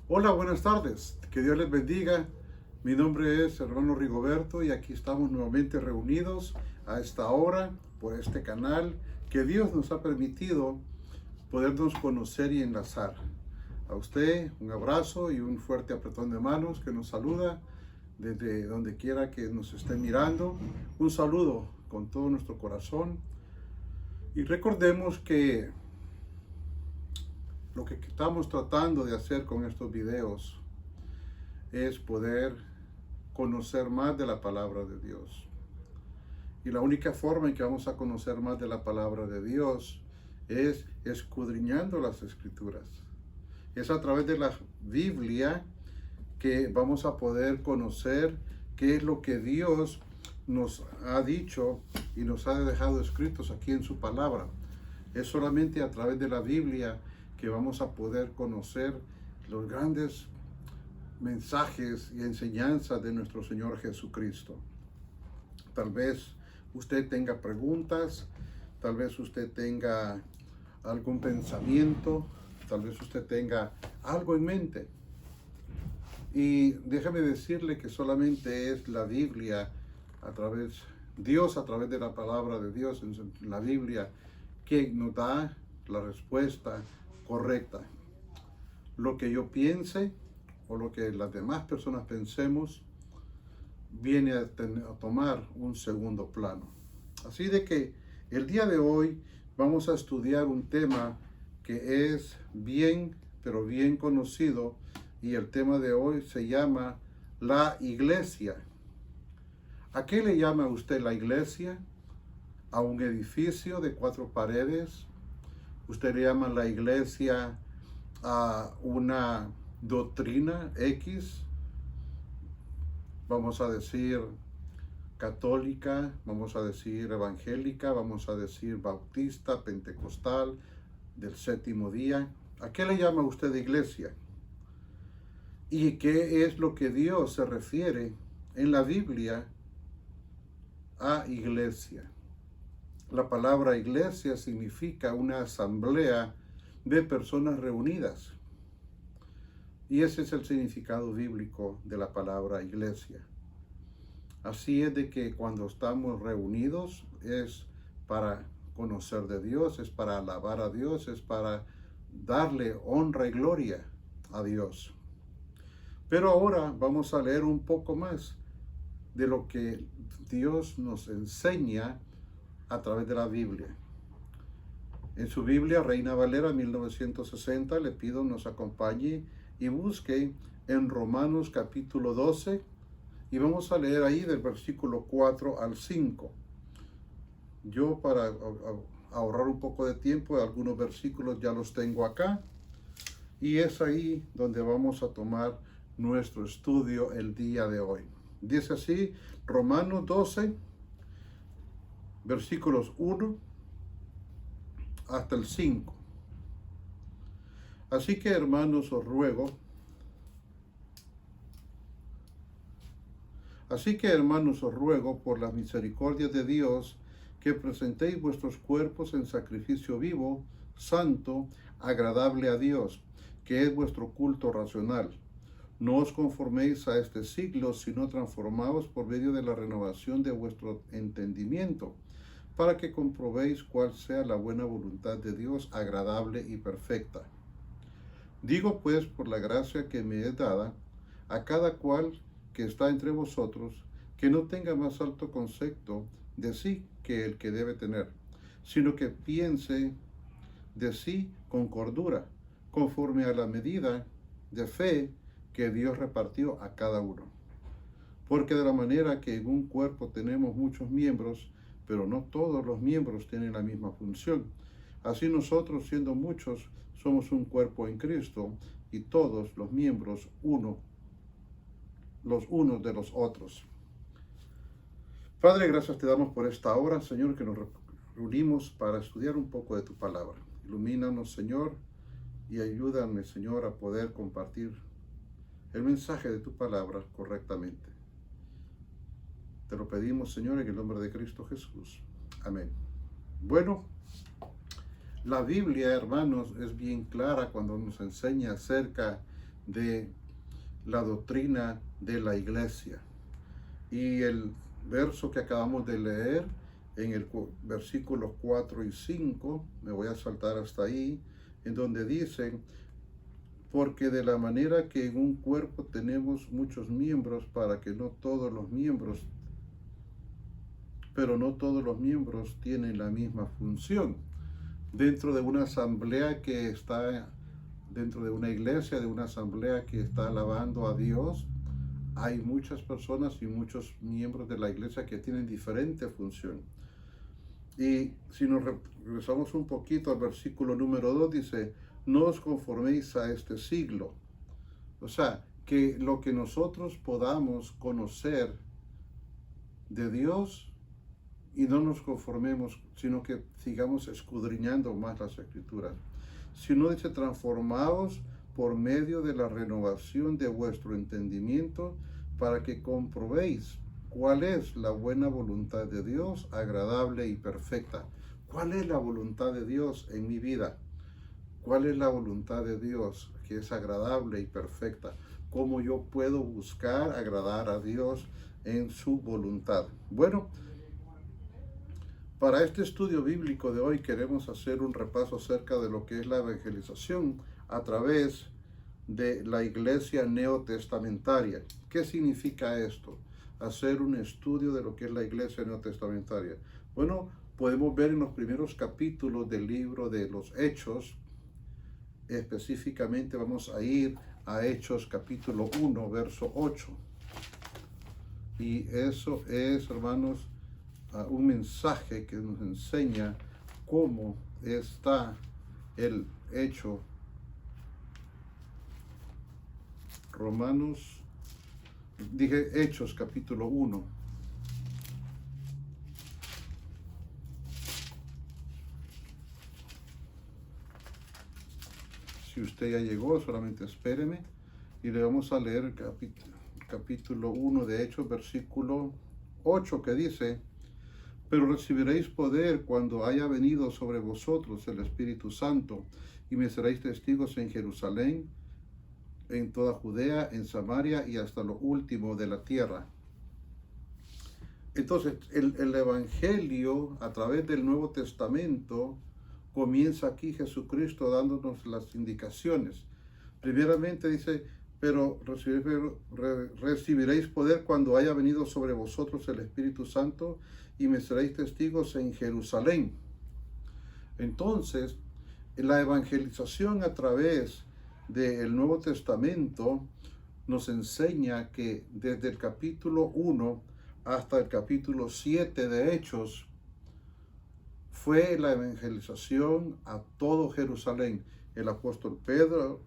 Hola, buenas tardes. Que Dios les bendiga. Mi nombre es hermano Rigoberto y aquí estamos nuevamente reunidos a esta hora por este canal que Dios nos ha permitido podernos conocer y enlazar. A usted un abrazo y un fuerte apretón de manos que nos saluda desde donde quiera que nos esté mirando. Un saludo con todo nuestro corazón y recordemos que lo que estamos tratando de hacer con estos videos es poder conocer más de la palabra de Dios. Y la única forma en que vamos a conocer más de la palabra de Dios es escudriñando las escrituras. Es a través de la Biblia que vamos a poder conocer qué es lo que Dios nos ha dicho y nos ha dejado escritos aquí en su palabra. Es solamente a través de la Biblia que vamos a poder conocer los grandes mensajes y enseñanzas de nuestro Señor Jesucristo. Tal vez usted tenga preguntas, tal vez usted tenga algún pensamiento, tal vez usted tenga algo en mente. Y déjame decirle que solamente es la Biblia Dios a través de la palabra de Dios en la Biblia que nos da la respuesta correcta. Lo que yo piense o lo que las demás personas pensemos viene a tomar un segundo plano. Así de que el día de hoy vamos a estudiar un tema que es bien, pero bien conocido, y el tema de hoy se llama la iglesia. ¿A qué le llama usted la iglesia? ¿A un edificio de 4 paredes? ¿Usted le llama la iglesia a una doctrina X? Vamos a decir católica, vamos a decir evangélica, vamos a decir bautista, pentecostal, del séptimo día. ¿A qué le llama usted iglesia? ¿Y qué es lo que Dios se refiere en la Biblia a iglesia? La palabra iglesia significa una asamblea de personas reunidas. Y ese es el significado bíblico de la palabra iglesia. Así es de que cuando estamos reunidos es para conocer de Dios, es para alabar a Dios, es para darle honra y gloria a Dios. Pero ahora vamos a leer un poco más de lo que Dios nos enseña a través de la Biblia. En su Biblia, Reina Valera 1960, le pido nos acompañe y busque en Romanos capítulo 12, y vamos a leer ahí del versículo 4 al 5. Yo, para ahorrar un poco de tiempo, algunos versículos ya los tengo acá, y es ahí donde vamos a tomar nuestro estudio el día de hoy. Dice así, Romanos 12, versículos 1 hasta el 5. Así que, hermanos, os ruego, por las misericordias de Dios, que presentéis vuestros cuerpos en sacrificio vivo, santo, agradable a Dios, que es vuestro culto racional. No os conforméis a este siglo, sino transformaos por medio de la renovación de vuestro entendimiento, para que comprobéis cuál sea la buena voluntad de Dios, agradable y perfecta. Digo pues, por la gracia que me es dada, a cada cual que está entre vosotros, que no tenga más alto concepto de sí que el que debe tener, sino que piense de sí con cordura, conforme a la medida de fe que Dios repartió a cada uno. Porque de la manera que en un cuerpo tenemos muchos miembros, pero no todos los miembros tienen la misma función. Así nosotros, siendo muchos, somos un cuerpo en Cristo, y todos los miembros los unos de los otros. Padre, gracias te damos por esta hora, Señor, que nos reunimos para estudiar un poco de tu palabra. Ilumínanos, Señor, y ayúdame, Señor, a poder compartir el mensaje de tu palabra correctamente. Te lo pedimos, Señor, en el nombre de Cristo Jesús. Amén. Bueno, la Biblia, hermanos, es bien clara cuando nos enseña acerca de la doctrina de la iglesia. Y el verso que acabamos de leer en el versículos 4 y 5, me voy a saltar hasta ahí, en donde dicen: porque de la manera que en un cuerpo tenemos muchos miembros, para que no todos los miembros, pero no todos los miembros tienen la misma función. Dentro de una asamblea que está, dentro de una iglesia, de una asamblea que está alabando a Dios, hay muchas personas y muchos miembros de la iglesia que tienen diferente función. Y si nos regresamos un poquito al versículo número 2, dice: no os conforméis a este siglo. O sea, que lo que nosotros podamos conocer de Dios, y no nos conformemos, sino que sigamos escudriñando más las Escrituras. Si uno dice: transformaos por medio de la renovación de vuestro entendimiento, para que comprobéis cuál es la buena voluntad de Dios, agradable y perfecta. ¿Cuál es la voluntad de Dios en mi vida? ¿Cuál es la voluntad de Dios que es agradable y perfecta? ¿Cómo yo puedo buscar agradar a Dios en su voluntad? Bueno, para este estudio bíblico de hoy queremos hacer un repaso acerca de lo que es la evangelización a través de la iglesia neotestamentaria. ¿Qué significa esto? Hacer un estudio de lo que es la iglesia neotestamentaria. Bueno, podemos ver en los primeros capítulos del libro de los Hechos. Específicamente vamos a ir a Hechos capítulo 1, verso 8. Y eso es, hermanos, un mensaje que nos enseña cómo está el hecho. Hechos capítulo 1. Si usted ya llegó, solamente espéreme y le vamos a leer capítulo 1 de Hechos, versículo 8, que dice: pero recibiréis poder cuando haya venido sobre vosotros el Espíritu Santo, y me seréis testigos en Jerusalén, en toda Judea, en Samaria y hasta lo último de la tierra. Entonces, el Evangelio a través del Nuevo Testamento comienza aquí Jesucristo dándonos las indicaciones. Primeramente dice: pero recibiréis poder cuando haya venido sobre vosotros el Espíritu Santo, y me seréis testigos en Jerusalén. Entonces, la evangelización a través del Nuevo Testamento nos enseña que desde el capítulo 1 hasta el capítulo 7 de Hechos fue la evangelización a todo Jerusalén. El apóstol Pedro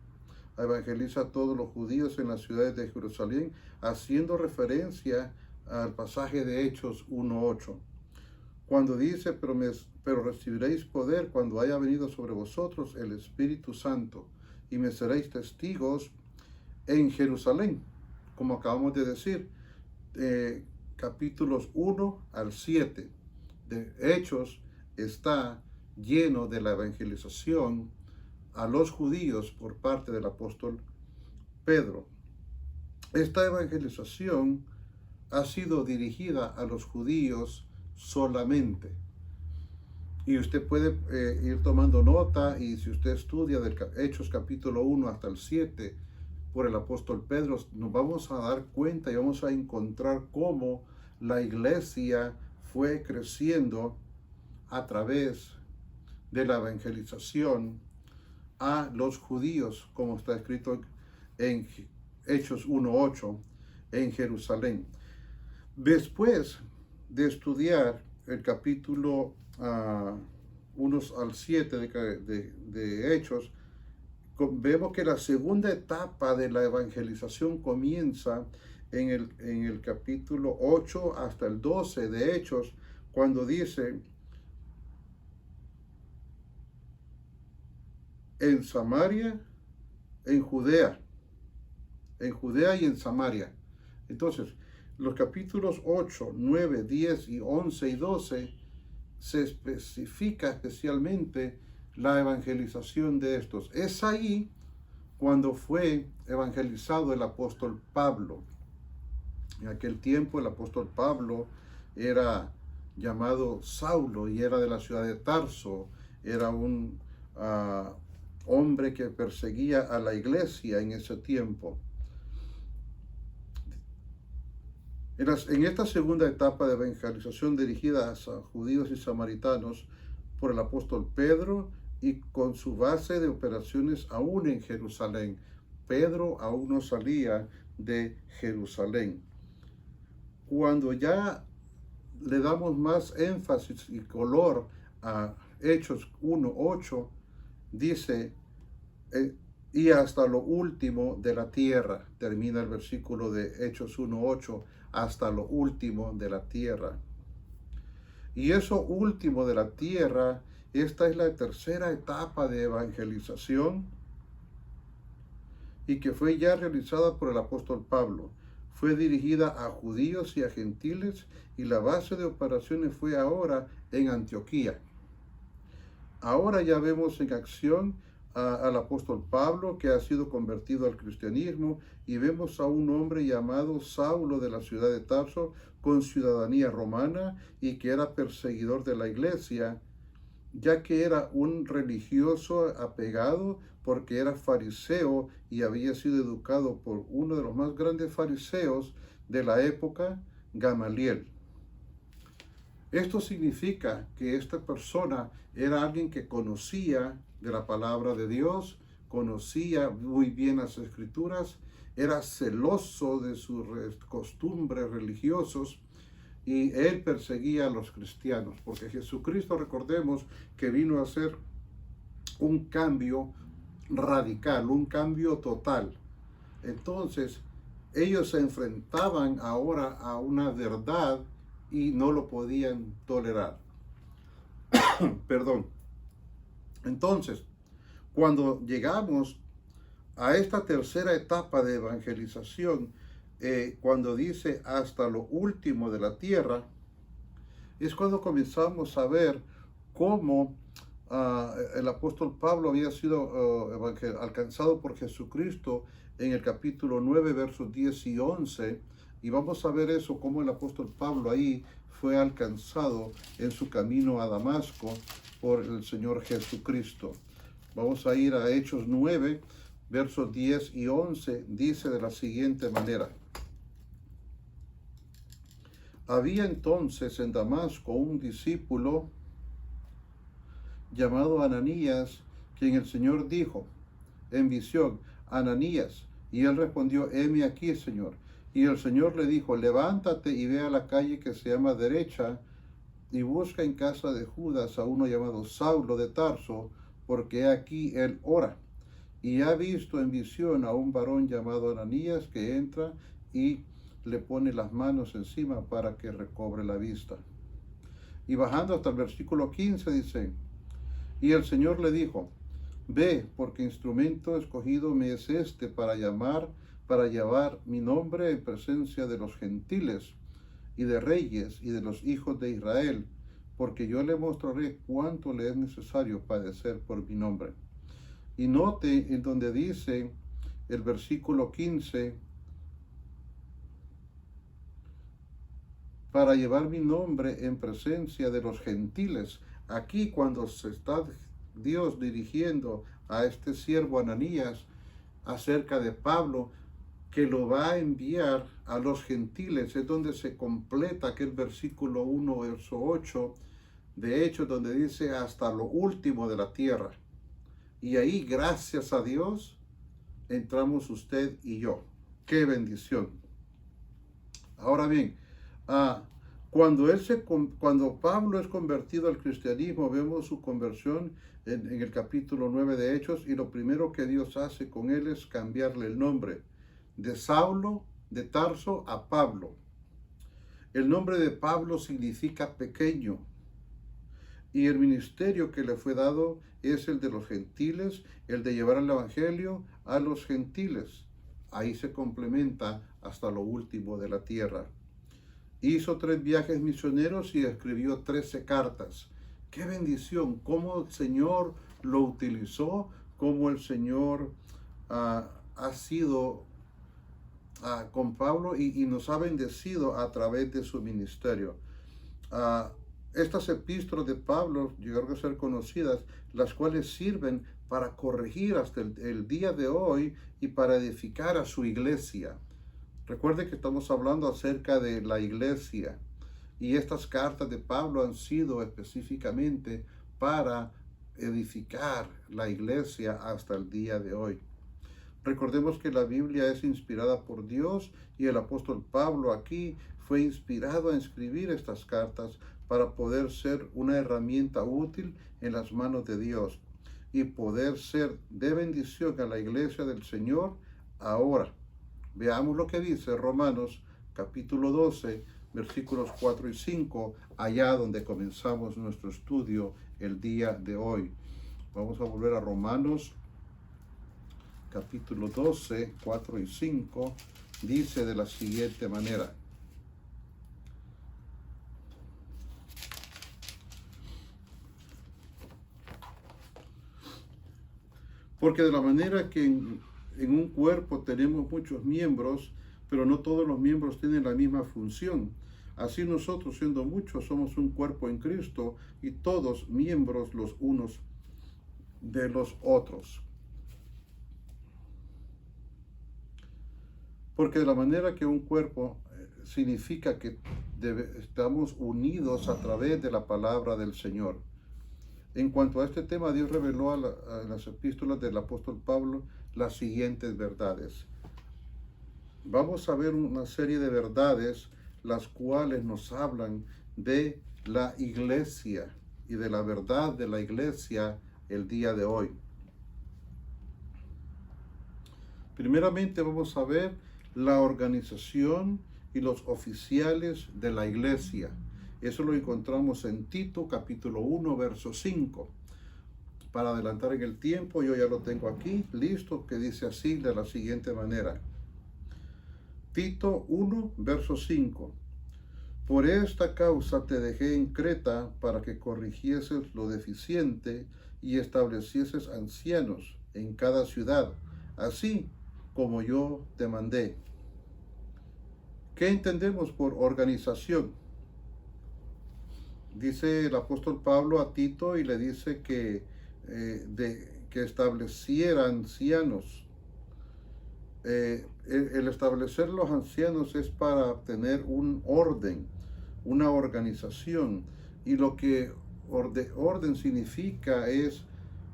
evangeliza a todos los judíos en las ciudades de Jerusalén, haciendo referencia al pasaje de Hechos 1:8. Cuando dice: pero recibiréis poder cuando haya venido sobre vosotros el Espíritu Santo, y me seréis testigos en Jerusalén. Como acabamos de decir, capítulos 1 al 7 de Hechos está lleno de la evangelización a los judíos por parte del apóstol Pedro. Esta evangelización ha sido dirigida a los judíos solamente. Y usted puede ir tomando nota, y si usted estudia del Hechos capítulo 1 hasta el 7 por el apóstol Pedro, nos vamos a dar cuenta y vamos a encontrar cómo la iglesia fue creciendo a través de la evangelización a los judíos, como está escrito en Hechos 1:8, en Jerusalén. Después de estudiar el capítulo 1 al 7 de Hechos, vemos que la segunda etapa de la evangelización comienza en el capítulo 8 hasta el 12 de Hechos, cuando dice: en Samaria, en Judea y en Samaria. Entonces, los capítulos 8, 9, 10 y 11 y 12 se especifica especialmente la evangelización de estos. Es ahí cuando fue evangelizado el apóstol Pablo. En aquel tiempo el apóstol Pablo era llamado Saulo y era de la ciudad de Tarso. Era un hombre que perseguía a la iglesia en ese tiempo. En esta segunda etapa de evangelización dirigida a judíos y samaritanos por el apóstol Pedro y con su base de operaciones aún en Jerusalén. Pedro aún no salía de Jerusalén. Cuando ya le damos más énfasis y color a Hechos 1:8, dice, y hasta lo último de la tierra, termina el versículo de Hechos 1:8, hasta lo último de la tierra. Y eso último de la tierra, esta es la tercera etapa de evangelización y que fue ya realizada por el apóstol Pablo. Fue dirigida a judíos y a gentiles y la base de operaciones fue ahora en Antioquía. Ahora ya vemos en acción al apóstol Pablo, que ha sido convertido al cristianismo, y vemos a un hombre llamado Saulo de la ciudad de Tarso con ciudadanía romana y que era perseguidor de la iglesia, ya que era un religioso apegado porque era fariseo y había sido educado por uno de los más grandes fariseos de la época, Gamaliel. Esto significa que esta persona era alguien que conocía de la palabra de Dios, conocía muy bien las escrituras, era celoso de sus costumbres religiosos y él perseguía a los cristianos, porque Jesucristo, recordemos que vino a hacer un cambio radical, un cambio total. Entonces, ellos se enfrentaban ahora a una verdad y no lo podían tolerar. Perdón. Entonces, cuando llegamos a esta tercera etapa de evangelización, cuando dice hasta lo último de la tierra, es cuando comenzamos a ver cómo el apóstol Pablo había sido alcanzado por Jesucristo en el capítulo 9, versos 10 y 11, y vamos a ver eso, cómo el apóstol Pablo ahí fue alcanzado en su camino a Damasco por el Señor Jesucristo. Vamos a ir a Hechos 9, versos 10 y 11, dice de la siguiente manera. Había entonces en Damasco un discípulo llamado Ananías, quien el Señor dijo en visión, Ananías, y él respondió, heme aquí, Señor. Y el Señor le dijo, levántate y ve a la calle que se llama Derecha, y busca en casa de Judas a uno llamado Saulo de Tarso, porque aquí él ora. Y ha visto en visión a un varón llamado Ananías que entra y le pone las manos encima para que recobre la vista. Y bajando hasta el versículo 15 dice, y el Señor le dijo, ve, porque instrumento escogido me es este para llevar mi nombre en presencia de los gentiles y de reyes y de los hijos de Israel, porque yo le mostraré cuánto le es necesario padecer por mi nombre. Y note en donde dice el versículo 15, para llevar mi nombre en presencia de los gentiles. Aquí cuando se está Dios dirigiendo a este siervo Ananías acerca de Pablo, que lo va a enviar a los gentiles, es donde se completa aquel versículo 1, verso 8, de Hechos, donde dice hasta lo último de la tierra. Y ahí, gracias a Dios, entramos usted y yo. ¡Qué bendición! Ahora bien, cuando Pablo es convertido al cristianismo, vemos su conversión en el capítulo 9 de Hechos, y lo primero que Dios hace con él es cambiarle el nombre de Saulo de Tarso a Pablo. El nombre de Pablo significa pequeño, y el ministerio que le fue dado es el de los gentiles, el de llevar el evangelio a los gentiles. Ahí se complementa hasta lo último de la tierra. Hizo 3 viajes misioneros y escribió 13 cartas. ¡Qué bendición! Cómo el Señor lo utilizó, cómo el Señor ha sido con Pablo y nos ha bendecido a través de su ministerio. Estas epístolas de Pablo llegaron a ser conocidas, las cuales sirven para corregir hasta el día de hoy y para edificar a su iglesia. Recuerde que estamos hablando acerca de la iglesia y estas cartas de Pablo han sido específicamente para edificar la iglesia hasta el día de hoy. Recordemos que la Biblia es inspirada por Dios y el apóstol Pablo aquí fue inspirado a escribir estas cartas para poder ser una herramienta útil en las manos de Dios y poder ser de bendición a la iglesia del Señor ahora. Veamos lo que dice Romanos capítulo 12, versículos 4 y 5, allá donde comenzamos nuestro estudio el día de hoy. Vamos a volver a Romanos capítulo 12, 4 y 5, dice de la siguiente manera. Porque de la manera que en un cuerpo tenemos muchos miembros, pero no todos los miembros tienen la misma función. Así nosotros, siendo muchos, somos un cuerpo en Cristo y todos miembros los unos de los otros. Porque de la manera que un cuerpo significa que estamos unidos a través de la palabra del Señor. En cuanto a este tema, Dios reveló a las epístolas del apóstol Pablo las siguientes verdades. Vamos a ver una serie de verdades las cuales nos hablan de la iglesia y de la verdad de la iglesia el día de hoy. Primeramente vamos a ver la organización y los oficiales de la iglesia. Eso lo encontramos en Tito capítulo 1, verso 5. Para adelantar en el tiempo, yo ya lo tengo aquí, listo, que dice así de la siguiente manera. Tito 1, verso 5. Por esta causa te dejé en Creta para que corrigieses lo deficiente y establecieses ancianos en cada ciudad, así como yo te mandé. ¿Qué entendemos por organización? Dice el apóstol Pablo a Tito y le dice que estableciera ancianos. El establecer los ancianos es para tener un orden, una organización. Y lo que orden significa es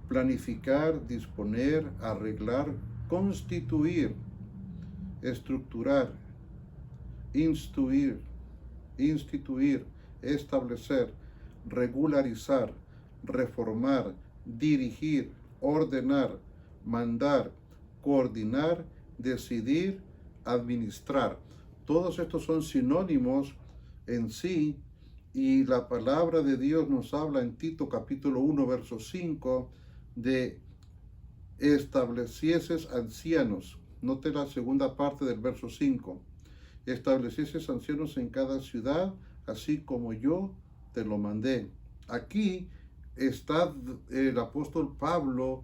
planificar, disponer, arreglar, constituir, estructurar, instituir, establecer, regularizar, reformar, dirigir, ordenar, mandar, coordinar, decidir, administrar. Todos estos son sinónimos en sí y la palabra de Dios nos habla en Tito capítulo 1 verso 5 de establecieses ancianos. Note la segunda parte del verso 5. Establecieses ancianos en cada ciudad, así como yo te lo mandé. Aquí está el apóstol Pablo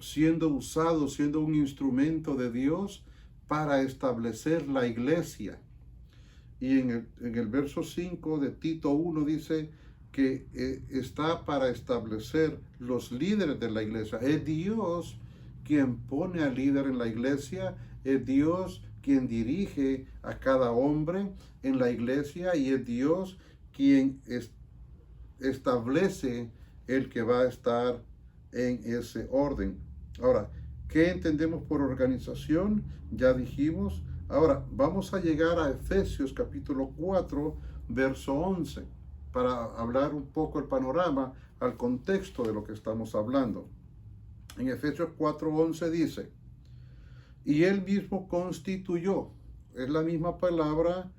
siendo usado, siendo un instrumento de Dios para establecer la iglesia. Y en el verso 5 de Tito 1 dice que está para establecer los líderes de la iglesia. Es Dios quien pone al líder en la iglesia, es Dios quien dirige a cada hombre en la iglesia y es Dios quien establece el que va a estar en ese orden. Ahora, ¿qué entendemos por organización? Ya dijimos. Ahora, vamos a llegar a Efesios capítulo 4, verso 11, para hablar un poco el panorama al contexto de lo que estamos hablando. En Efesios 4:11 dice, y él mismo constituyó, es la misma palabra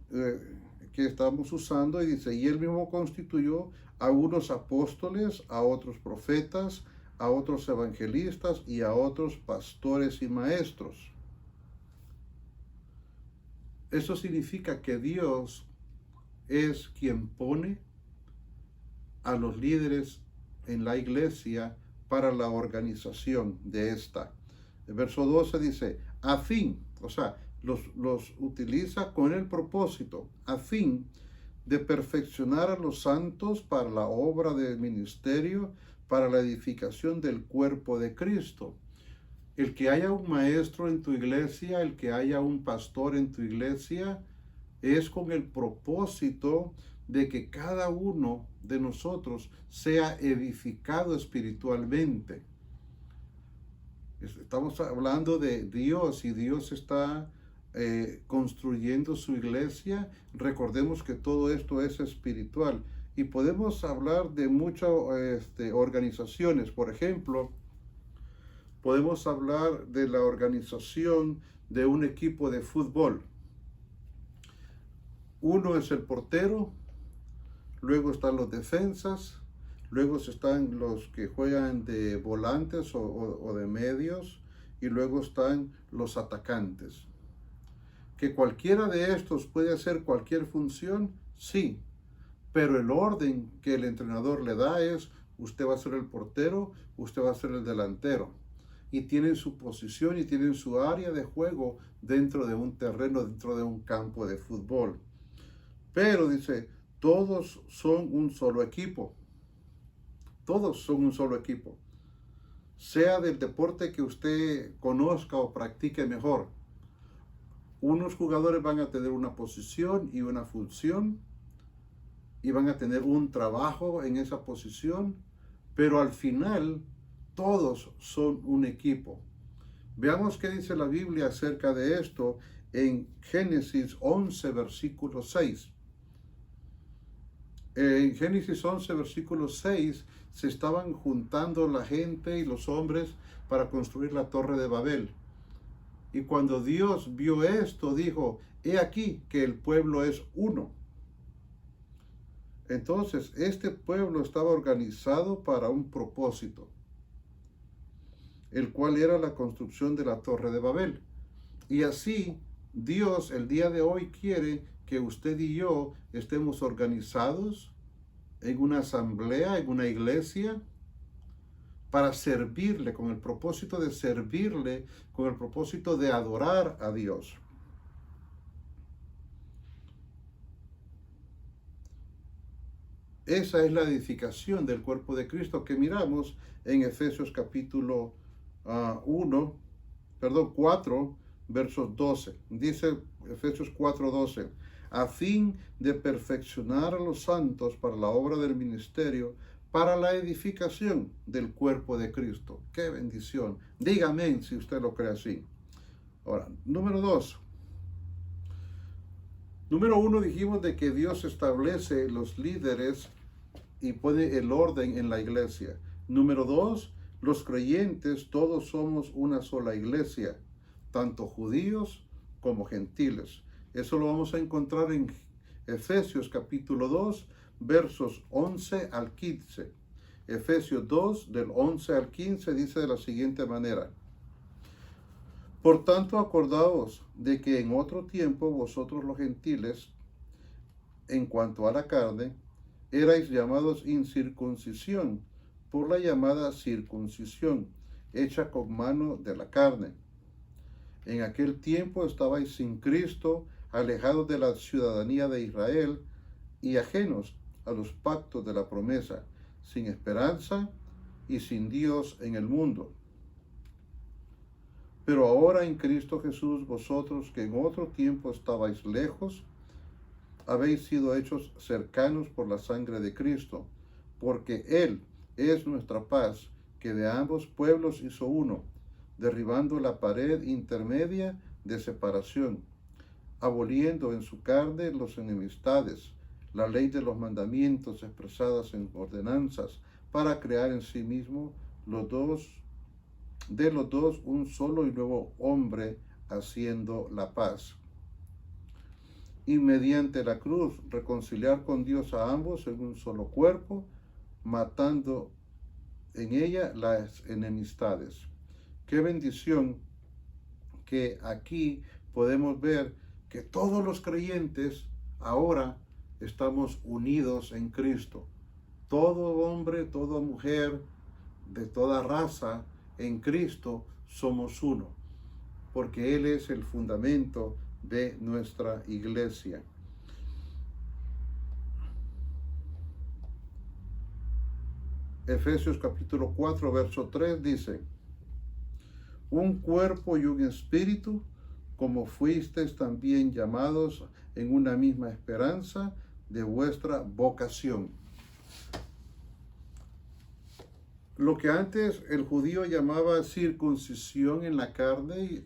que estamos usando, y dice, y él mismo constituyó a unos apóstoles, a otros profetas, a otros evangelistas y a otros pastores y maestros. Eso significa que Dios es quien pone a los líderes en la iglesia para la organización de esta. El verso 12 dice, a fin, o sea, los utiliza con el propósito, a fin de perfeccionar a los santos para la obra del ministerio, para la edificación del cuerpo de Cristo. El que haya un maestro en tu iglesia, el que haya un pastor en tu iglesia, es con el propósito de que cada uno de nosotros sea edificado espiritualmente. Estamos hablando de Dios y Dios está construyendo su iglesia. Recordemos que todo esto es espiritual y podemos hablar de muchas organizaciones. Por ejemplo, podemos hablar de la organización de un equipo de fútbol. Uno es el portero, luego están los defensas, luego están los que juegan de volantes o de medios, y luego están los atacantes. ¿Que cualquiera de estos puede hacer cualquier función? Sí, pero el orden que el entrenador le da es, usted va a ser el portero, usted va a ser el delantero. Y tienen su posición y tienen su área de juego dentro de un terreno, dentro de un campo de fútbol. Pero dice, todos son un solo equipo. Todos son un solo equipo. Sea del deporte que usted conozca o practique mejor. Unos jugadores van a tener una posición y una función y van a tener un trabajo en esa posición, pero al final todos son un equipo. Veamos qué dice la Biblia acerca de esto en Génesis 11, versículo 6. En Génesis 11, versículo 6, se estaban juntando la gente y los hombres para construir la Torre de Babel. Y cuando Dios vio esto, dijo, he aquí que el pueblo es uno. Entonces, este pueblo estaba organizado para un propósito, el cual era la construcción de la Torre de Babel. Y así, Dios el día de hoy quiere que usted y yo estemos organizados en una asamblea, en una iglesia, para servirle, con el propósito de servirle, con el propósito de adorar a Dios. Esa es la edificación del cuerpo de Cristo que miramos en Efesios capítulo 4, versos 12. Dice Efesios 4:12, a fin de perfeccionar a los santos para la obra del ministerio, para la edificación del cuerpo de Cristo. ¡Qué bendición! Dígame si usted lo cree así. Ahora, número 2. Número 1, dijimos de que Dios establece los líderes y pone el orden en la iglesia. Número 2, los creyentes todos somos una sola iglesia, tanto judíos como gentiles. Eso lo vamos a encontrar en Efesios capítulo 2, versos 11 al 15. Efesios 2, del 11 al 15, dice de la siguiente manera. Por tanto, acordaos de que en otro tiempo vosotros los gentiles, en cuanto a la carne, erais llamados incircuncisión por la llamada circuncisión, hecha con mano de la carne. En aquel tiempo estabais sin Cristo, alejados de la ciudadanía de Israel y ajenos a los pactos de la promesa, sin esperanza y sin Dios en el mundo. Pero ahora en Cristo Jesús, vosotros que en otro tiempo estabais lejos, habéis sido hechos cercanos por la sangre de Cristo, porque Él es nuestra paz, que de ambos pueblos hizo uno, derribando la pared intermedia de separación, aboliendo en su carne las enemistades, la ley de los mandamientos expresadas en ordenanzas, para crear en sí mismo de los dos un solo y nuevo hombre, haciendo la paz. Y mediante la cruz reconciliar con Dios a ambos en un solo cuerpo, matando en ella las enemistades. Qué bendición que aquí podemos ver que todos los creyentes ahora estamos unidos en Cristo. Todo hombre, toda mujer, de toda raza, en Cristo somos uno, porque Él es el fundamento de nuestra iglesia. Efesios capítulo 4, verso 3 dice: un cuerpo y un espíritu, como fuisteis también llamados en una misma esperanza de vuestra vocación. Lo que antes el judío llamaba circuncisión en la carne,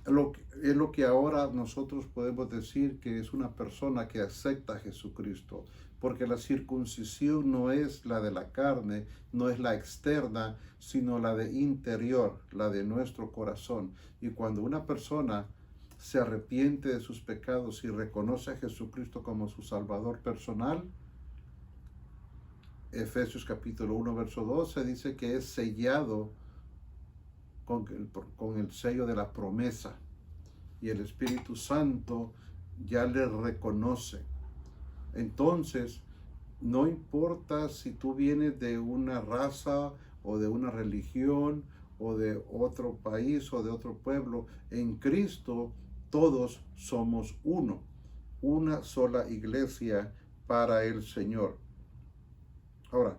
es lo que ahora nosotros podemos decir que es una persona que acepta a Jesucristo, porque la circuncisión no es la de la carne, no es la externa, sino la de interior, la de nuestro corazón. Y cuando una persona se arrepiente de sus pecados y reconoce a Jesucristo como su Salvador personal, Efesios capítulo 1, verso 12 dice que es sellado con el sello de la promesa, y el Espíritu Santo ya le reconoce. Entonces, no importa si tú vienes de una raza o de una religión o de otro país o de otro pueblo, en Cristo todos somos uno, una sola iglesia para el Señor. Ahora,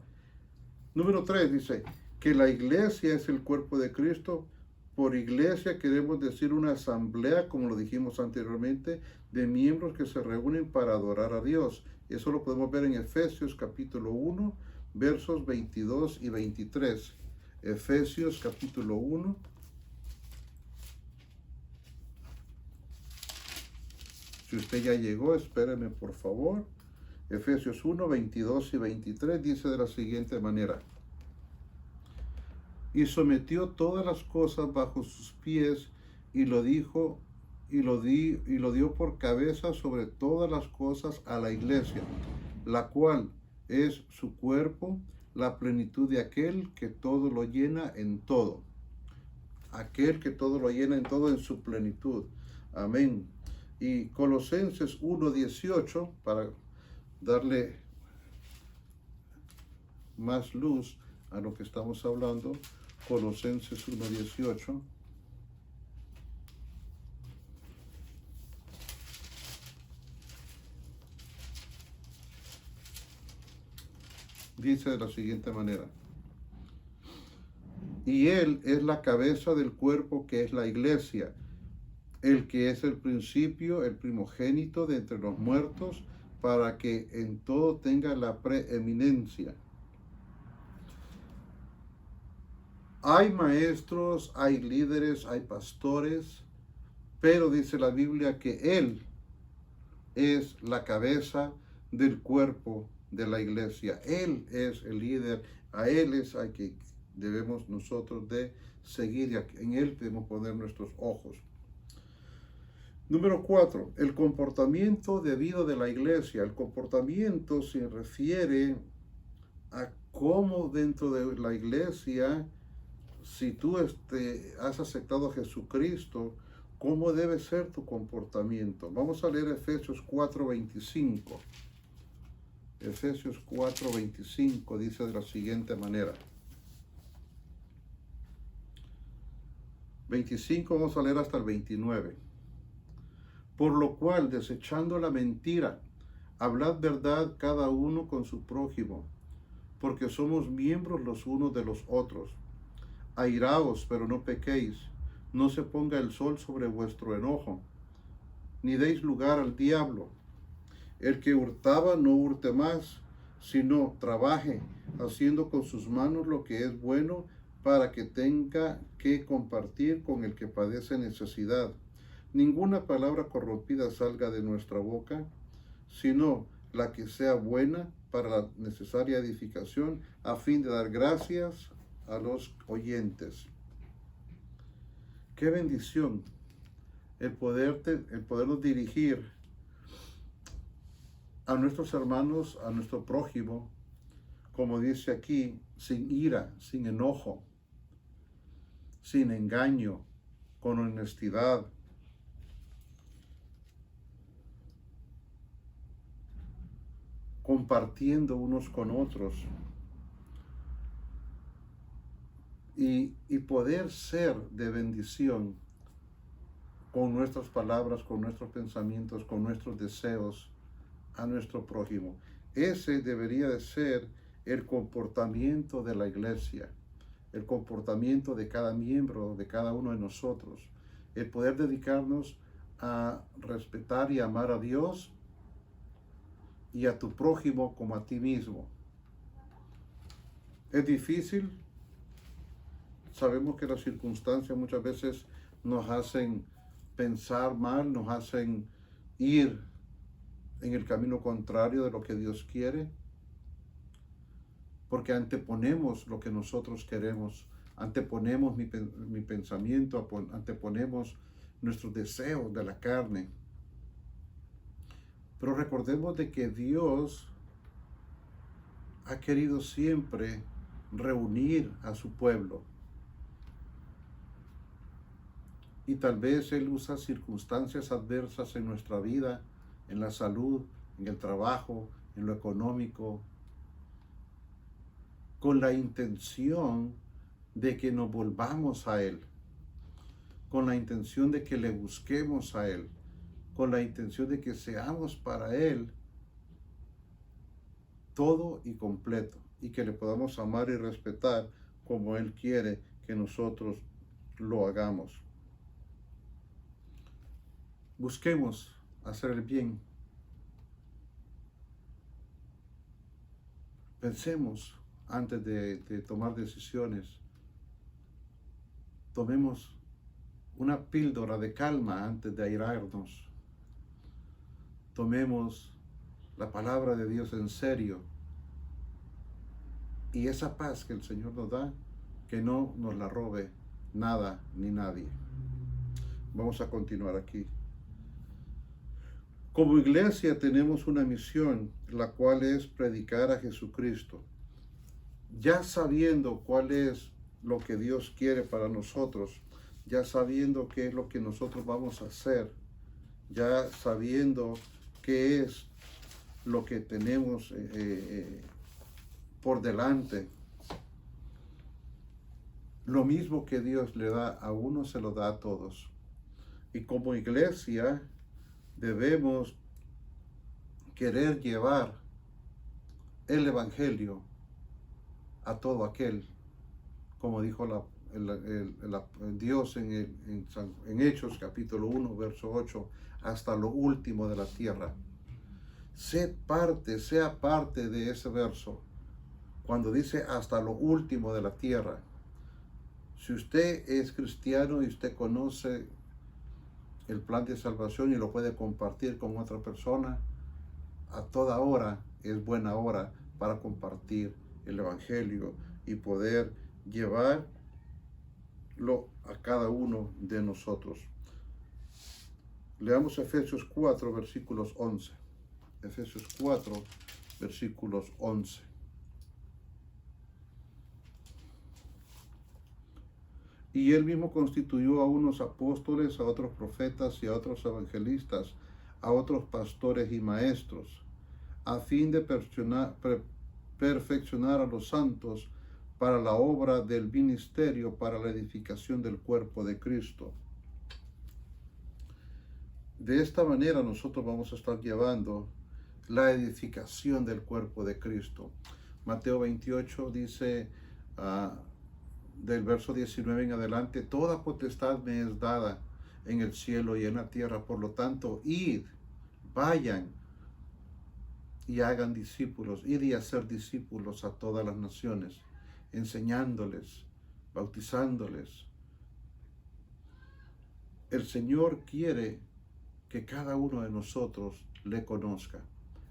número 3 dice que la iglesia es el cuerpo de Cristo. Por iglesia queremos decir una asamblea, como lo dijimos anteriormente, de miembros que se reúnen para adorar a Dios. Eso lo podemos ver en Efesios capítulo 1, versos 22 y 23. Efesios capítulo 1. Si usted ya llegó, espéreme por favor. Efesios 1, 22 y 23 dice de la siguiente manera: y sometió todas las cosas bajo sus pies, y lo dijo, y lo dio por cabeza sobre todas las cosas a la iglesia, la cual es su cuerpo, la plenitud de aquel que todo lo llena en todo. Aquel que todo lo llena en todo, en su plenitud. Amén. Y Colosenses 1:18, para darle más luz a lo que estamos hablando, Colosenses 1:18. Dice de la siguiente manera: y Él es la cabeza del cuerpo, que es la iglesia, el que es el principio, el primogénito de entre los muertos, para que en todo tenga la preeminencia. Hay maestros, hay líderes, hay pastores, pero dice la Biblia que Él es la cabeza del cuerpo de la iglesia. Él es el líder, a Él es al que debemos nosotros de seguir, y en Él debemos poner nuestros ojos. Número 4, el comportamiento debido de la iglesia. El comportamiento se refiere a cómo dentro de la iglesia, si tú has aceptado a Jesucristo, cómo debe ser tu comportamiento. Vamos a leer Efesios 4:25. Efesios 4:25 dice de la siguiente manera. 25, vamos a leer hasta el 29. Por lo cual, desechando la mentira, hablad verdad cada uno con su prójimo, porque somos miembros los unos de los otros. Airaos, pero no pequéis, no se ponga el sol sobre vuestro enojo, ni deis lugar al diablo. El que hurtaba no hurte más, sino trabaje, haciendo con sus manos lo que es bueno, para que tenga que compartir con el que padece necesidad. Ninguna palabra corrompida salga de nuestra boca, sino la que sea buena para la necesaria edificación, a fin de dar gracias a los oyentes. Qué bendición el podernos dirigir a nuestros hermanos, a nuestro prójimo, como dice aquí, sin ira, sin enojo, sin engaño, con honestidad. Compartiendo unos con otros. y poder ser de bendición con nuestras palabras, con nuestros pensamientos, con nuestros deseos a nuestro prójimo. Ese debería de ser el comportamiento de la iglesia, el comportamiento de cada miembro, de cada uno de nosotros, el poder dedicarnos a respetar y amar a Dios y a tu prójimo como a ti mismo. Es difícil, sabemos que las circunstancias muchas veces nos hacen pensar mal, nos hacen ir en el camino contrario de lo que Dios quiere, porque anteponemos lo que nosotros queremos, anteponemos mi pensamiento, anteponemos nuestros deseos de la carne. Pero recordemos de que Dios ha querido siempre reunir a su pueblo. Y tal vez Él usa circunstancias adversas en nuestra vida, en la salud, en el trabajo, en lo económico, con la intención de que nos volvamos a Él, con la intención de que le busquemos a Él, con la intención de que seamos para Él todo y completo, y que le podamos amar y respetar como Él quiere que nosotros lo hagamos. Busquemos hacer el bien. Pensemos antes de tomar decisiones. Tomemos una píldora de calma antes de airarnos. Tomemos la palabra de Dios en serio. Y esa paz que el Señor nos da, que no nos la robe nada ni nadie. Vamos a continuar aquí. Como iglesia tenemos una misión, la cual es predicar a Jesucristo. Ya sabiendo cuál es lo que Dios quiere para nosotros, ya sabiendo qué es lo que nosotros vamos a hacer, ya sabiendo qué es lo que tenemos por delante. Lo mismo que Dios le da a uno, se lo da a todos. Y como iglesia debemos querer llevar el Evangelio a todo aquel, como dijo Dios en Hechos capítulo 1, verso 8, hasta lo último de la tierra. Sea parte de ese verso, cuando dice hasta lo último de la tierra. Si usted es cristiano y usted conoce el plan de salvación y lo puede compartir con otra persona, a toda hora es buena hora para compartir el Evangelio y poder llevarlo a cada uno de nosotros. Leamos Efesios 4, versículos 11. Efesios 4, versículos 11. Y él mismo constituyó a unos apóstoles, a otros profetas y a otros evangelistas, a otros pastores y maestros, a fin de perfeccionar a los santos para la obra del ministerio, para la edificación del cuerpo de Cristo. De esta manera nosotros vamos a estar llevando la edificación del cuerpo de Cristo. Mateo 28 dice, del verso 19 en adelante, toda potestad me es dada en el cielo y en la tierra, por lo tanto, id, vayan y hagan discípulos, id y hacer discípulos a todas las naciones, enseñándoles, bautizándoles. El Señor quiere que cada uno de nosotros le conozca.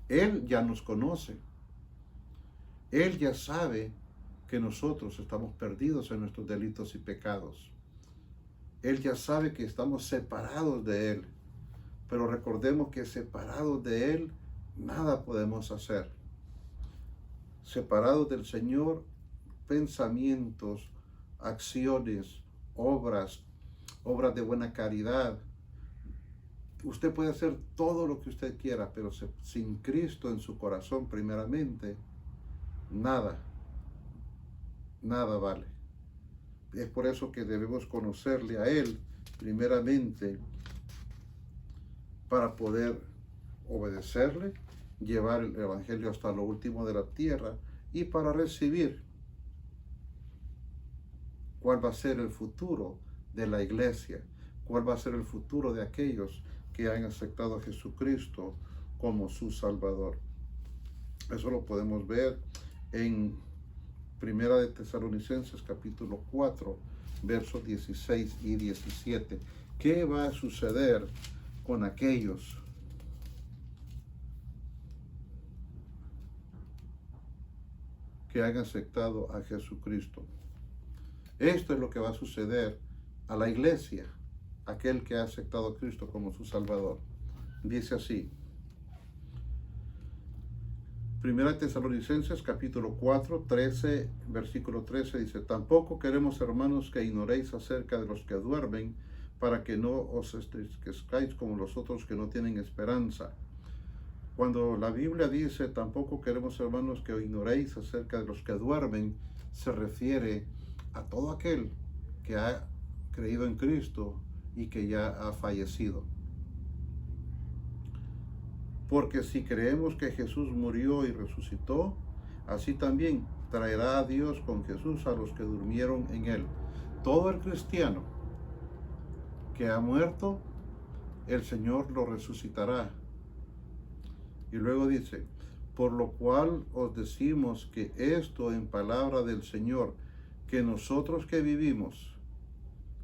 Él ya nos conoce. Él ya sabe que nosotros estamos perdidos en nuestros delitos y pecados. Él ya sabe que estamos separados de Él. Pero recordemos que separados de Él, nada podemos hacer. Separados del Señor, pensamientos, acciones, obras de buena caridad. Usted puede hacer todo lo que usted quiera, pero sin Cristo en su corazón primeramente, nada vale. Es por eso que debemos conocerle a Él primeramente para poder obedecerle, llevar el Evangelio hasta lo último de la tierra y para recibir cuál va a ser el futuro de la iglesia, cuál va a ser el futuro de aquellos que han aceptado a Jesucristo como su Salvador. Eso lo podemos ver en Primera de Tesalonicenses capítulo 4, versos 16 y 17. ¿Qué va a suceder con aquellos que han aceptado a Jesucristo? Esto es lo que va a suceder a la iglesia, aquel que ha aceptado a Cristo como su Salvador. Dice así, Primera Tesalonicenses capítulo 4, 13, versículo 13 dice, tampoco queremos, hermanos, que ignoréis acerca de los que duermen, para que no os entristezcáis como los otros que no tienen esperanza. Cuando la Biblia dice, tampoco queremos, hermanos, que ignoréis acerca de los que duermen, se refiere a todo aquel que ha creído en Cristo y que ya ha fallecido. Porque si creemos que Jesús murió y resucitó, así también traerá a Dios con Jesús a los que durmieron en él. Todo el cristiano que ha muerto, el Señor lo resucitará. Y luego dice, por lo cual os decimos que esto en palabra del Señor, que nosotros que vivimos,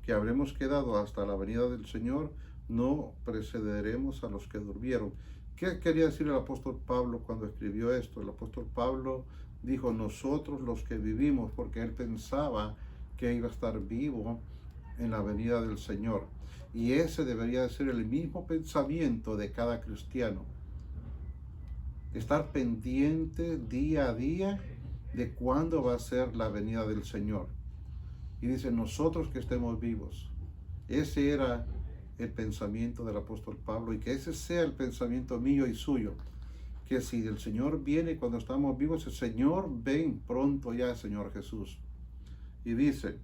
que habremos quedado hasta la venida del Señor, no precederemos a los que durmieron. ¿Qué quería decir el apóstol Pablo cuando escribió esto? El apóstol Pablo dijo, nosotros los que vivimos, porque él pensaba que iba a estar vivo en la venida del Señor. Y ese debería de ser el mismo pensamiento de cada cristiano. Estar pendiente día a día de cuándo va a ser la venida del Señor. Y dice, nosotros que estemos vivos. Ese era el pensamiento del apóstol Pablo, y que ese sea el pensamiento mío y suyo, que si el Señor viene cuando estamos vivos, el Señor, ven pronto ya, Señor Jesús. Y dice,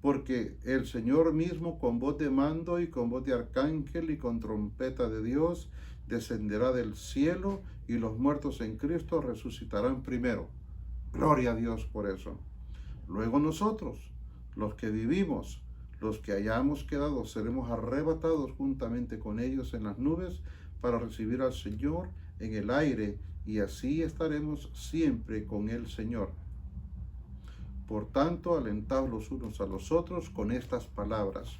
porque el Señor mismo con voz de mando y con voz de arcángel y con trompeta de Dios descenderá del cielo, y los muertos en Cristo resucitarán primero. Gloria a Dios por eso. Luego nosotros, los que vivimos, los que hayamos quedado, seremos arrebatados juntamente con ellos en las nubes para recibir al Señor en el aire, y así estaremos siempre con el Señor. Por tanto, alentaos los unos a los otros con estas palabras.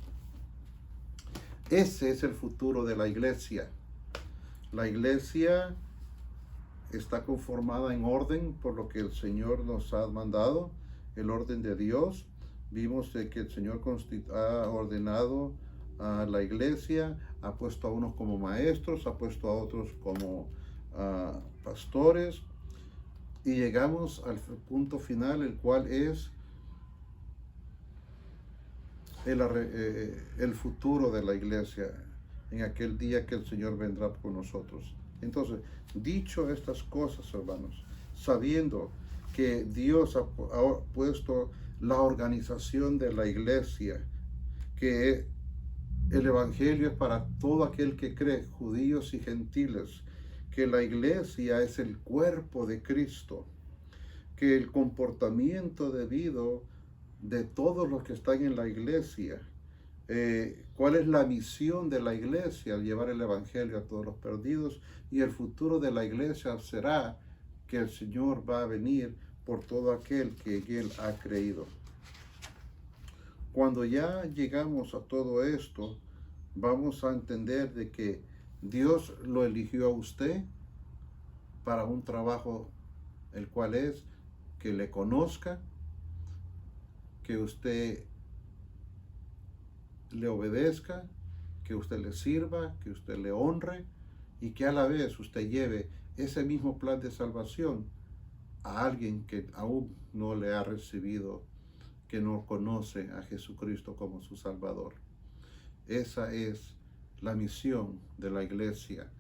Ese es el futuro de la iglesia. La iglesia está conformada en orden por lo que el Señor nos ha mandado, el orden de Dios. Vimos que el Señor ha ordenado a la iglesia, ha puesto a unos como maestros, ha puesto a otros como pastores, y llegamos al punto final, el cual es el futuro de la iglesia en aquel día que el Señor vendrá por nosotros. Entonces, dicho estas cosas, hermanos, sabiendo que Dios ha puesto la organización de la iglesia, que el evangelio es para todo aquel que cree, judíos y gentiles, que la iglesia es el cuerpo de Cristo, que el comportamiento debido de todos los que están en la iglesia, cuál es la misión de la iglesia al llevar el evangelio a todos los perdidos, y el futuro de la iglesia será que el Señor va a venir por todo aquel que en él ha creído. Cuando ya llegamos a todo esto, vamos a entender de que Dios lo eligió a usted para un trabajo, el cual es que le conozca, que usted le obedezca, que usted le sirva, que usted le honre, y que a la vez usted lleve ese mismo plan de salvación a alguien que aún no le ha recibido, que no conoce a Jesucristo como su Salvador. Esa es la misión de la iglesia,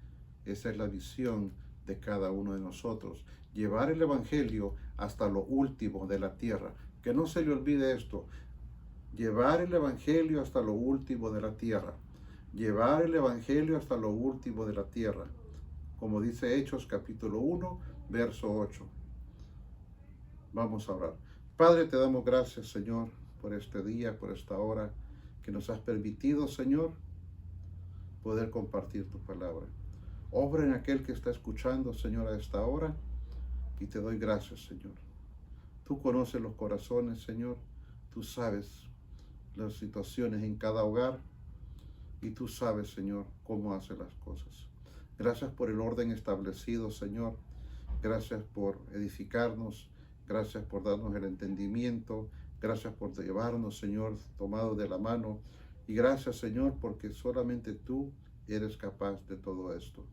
esa es la visión de cada uno de nosotros, llevar el evangelio hasta lo último de la tierra. Que no se le olvide esto, Llevar el Evangelio hasta lo último de la tierra. Llevar el Evangelio hasta lo último de la tierra. Como dice Hechos capítulo 1, verso 8. Vamos a orar. Padre, te damos gracias, Señor, por este día, por esta hora que nos has permitido, Señor, poder compartir tu palabra. Obra en aquel que está escuchando, Señor, a esta hora, y te doy gracias, Señor. Tú conoces los corazones, Señor. Tú sabes las situaciones en cada hogar, y tú sabes, Señor, cómo hace las cosas. Gracias por el orden establecido, Señor. Gracias por edificarnos. Gracias por darnos el entendimiento. Gracias por llevarnos, Señor, tomados de la mano. Y gracias, Señor, porque solamente tú eres capaz de todo esto.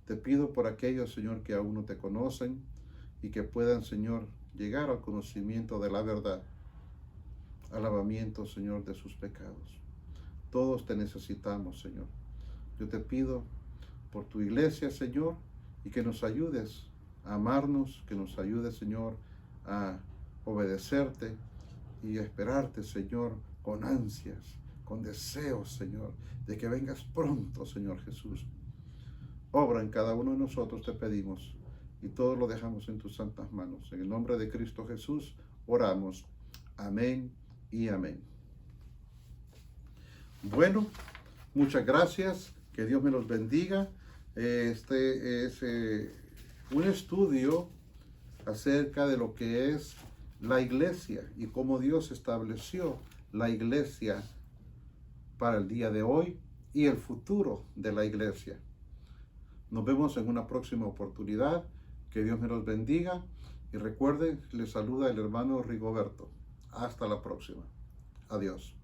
Te pido por aquellos, Señor, que aún no te conocen y que puedan, Señor, llegar al conocimiento de la verdad. Al lavamiento, Señor, de sus pecados. Todos te necesitamos, Señor. Yo te pido por tu iglesia, Señor, y que nos ayudes a amarnos, que nos ayudes, Señor, a obedecerte y a esperarte, Señor, con ansias, con deseos, Señor, de que vengas pronto, Señor Jesús. Obra en cada uno de nosotros, te pedimos, y todo lo dejamos en tus santas manos. En el nombre de Cristo Jesús oramos. Amén y amén. Bueno, muchas gracias. Que Dios me los bendiga. Este es un estudio acerca de lo que es la iglesia y cómo Dios estableció la iglesia para el día de hoy y el futuro de la iglesia. Nos vemos en una próxima oportunidad. Que Dios me los bendiga. Y recuerden, les saluda el hermano Rigoberto. Hasta la próxima. Adiós.